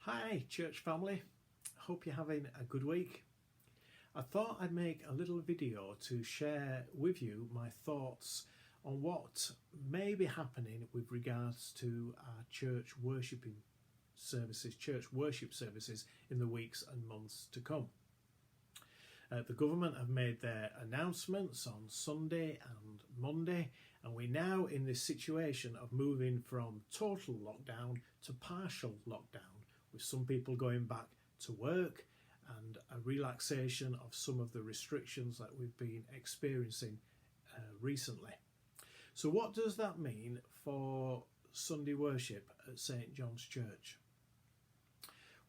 Hi church family, hope you're having a good week. I thought I'd make a little video to share with you my thoughts on what may be happening with regards to our church worship services in the weeks and months to come. The government have made their announcements on Sunday and Monday, and we're now in this situation of moving from total lockdown to partial lockdown, with some people going back to work and a relaxation of some of the restrictions that we've been experiencing recently. So what does that mean for Sunday worship at St John's Church?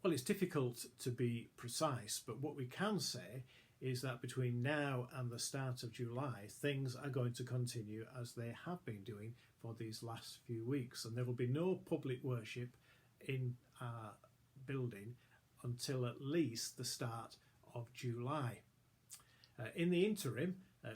Well, it's difficult to be precise, but what we can say is that between now and the start of July, things are going to continue as they have been doing for these last few weeks, and there will be no public worship in our building until at least the start of July. In the interim,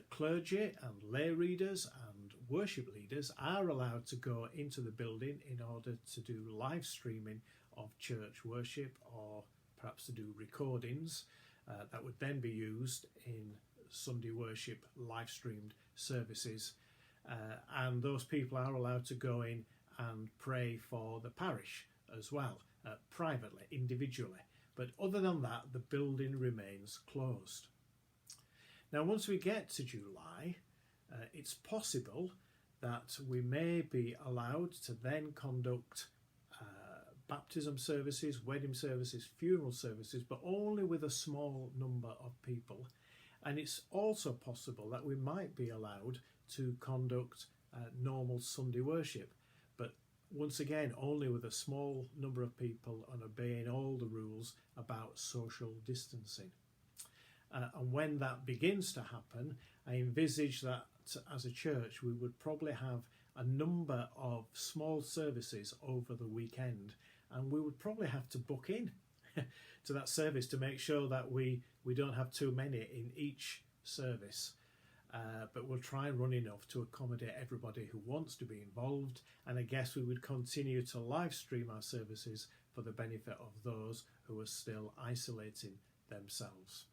clergy and lay readers and worship leaders are allowed to go into the building in order to do live streaming of church worship, or perhaps to do recordings that would then be used in Sunday worship live streamed services, and those people are allowed to go in and pray for the parish as well, privately, individually. But other than that, the building remains closed. Now, once we get to July, it's possible that we may be allowed to then conduct baptism services, wedding services, funeral services, but only with a small number of people. And it's also possible that we might be allowed to conduct normal Sunday worship, but once again only with a small number of people and obeying all the rules about social distancing. And when that begins to happen, I envisage that as a church we would probably have a number of small services over the weekend, and we would probably have to book in to that service to make sure that we don't have too many in each service. But we'll try and run enough to accommodate everybody who wants to be involved, and I guess we would continue to live stream our services for the benefit of those who are still isolating themselves.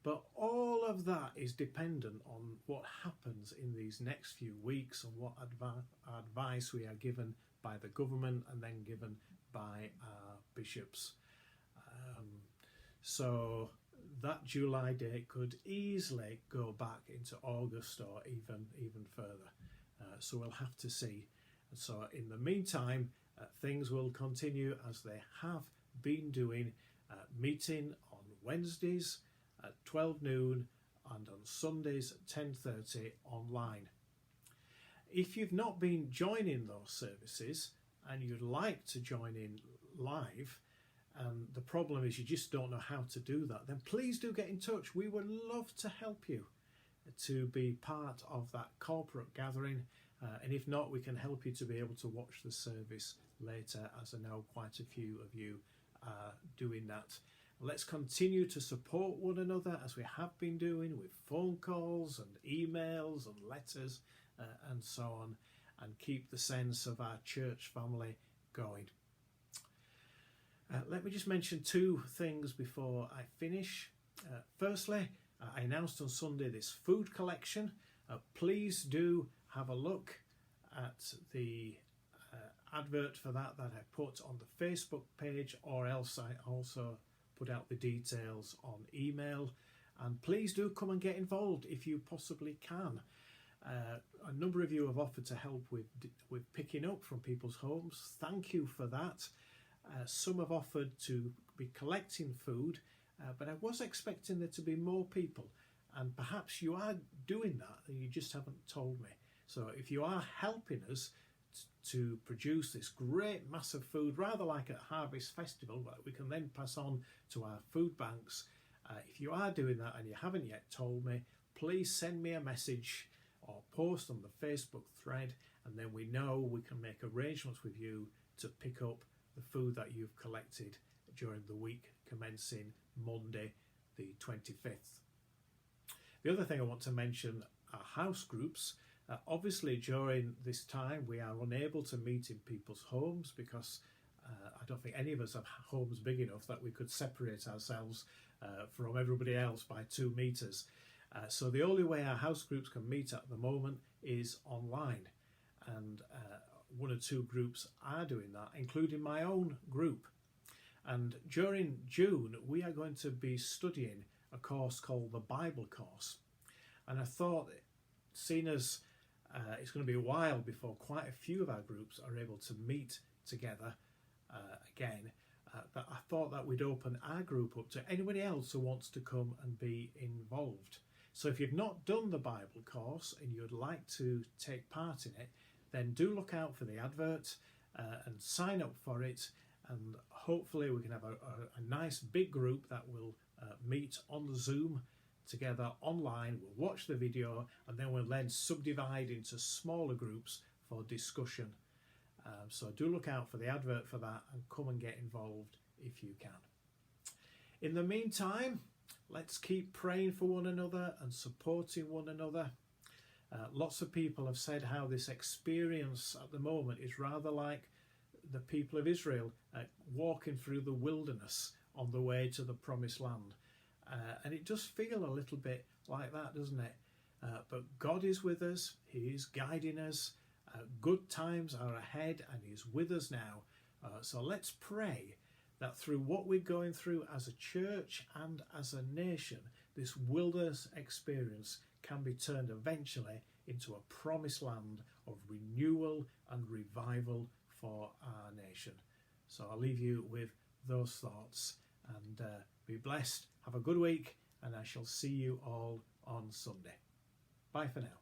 But all of that is dependent on what happens in these next few weeks and what advice we are given by the government and then given by our bishops. So that July date could easily go back into August or even further. So we'll have to see. So in the meantime, things will continue as they have been doing, meeting on Wednesdays at 12 noon and on Sundays at 10:30 online. If you've not been joining those services and you'd like to join in live, and the problem is you just don't know how to do that, then please do get in touch. We would love to help you to be part of that corporate gathering, and if not, we can help you to be able to watch the service later, as I know quite a few of you are doing that. Let's continue to support one another as we have been doing, with phone calls and emails and letters and so on, and keep the sense of our church family going. Let me just mention two things before I finish. Firstly, I announced on Sunday this food collection. Please do have a look at the advert for that I put on the Facebook page, or else I also put out the details on email. And please do come and get involved if you possibly can. A number of you have offered to help with picking up from people's homes. Thank you for that. Some have offered to be collecting food, but I was expecting there to be more people, and perhaps you are doing that and you just haven't told me. So if you are helping us to produce this great mass of food, rather like at Harvest Festival, that we can then pass on to our food banks, if you are doing that and you haven't yet told me, please send me a message or post on the Facebook thread, and then we know we can make arrangements with you to pick up the food that you've collected during the week commencing Monday the 25th. The other thing I want to mention are house groups. Obviously during this time we are unable to meet in people's homes because I don't think any of us have homes big enough that we could separate ourselves from everybody else by 2 meters. So the only way our house groups can meet at the moment is online, and 1 or 2 groups are doing that, including my own group. And during June we are going to be studying a course called the Bible course, and I thought, seeing as it's going to be a while before quite a few of our groups are able to meet together again, that I thought that we'd open our group up to anybody else who wants to come and be involved. So if you've not done the Bible course and you'd like to take part in it, then do look out for the advert and sign up for it, and hopefully we can have a nice big group that will meet on the Zoom together online. We'll watch the video, and then we'll then subdivide into smaller groups for discussion. So do look out for the advert for that and come and get involved if you can. In the meantime, let's keep praying for one another and supporting one another. Lots of people have said how this experience at the moment is rather like the people of Israel walking through the wilderness on the way to the promised land. And it does feel a little bit like that, doesn't it? But God is with us. He is guiding us. Good times are ahead, and He's with us now. So let's pray that through what we're going through as a church and as a nation, this wilderness experience can be turned eventually into a promised land of renewal and revival for our nation. So I'll leave you with those thoughts, and be blessed. Have a good week, and I shall see you all on Sunday. Bye for now.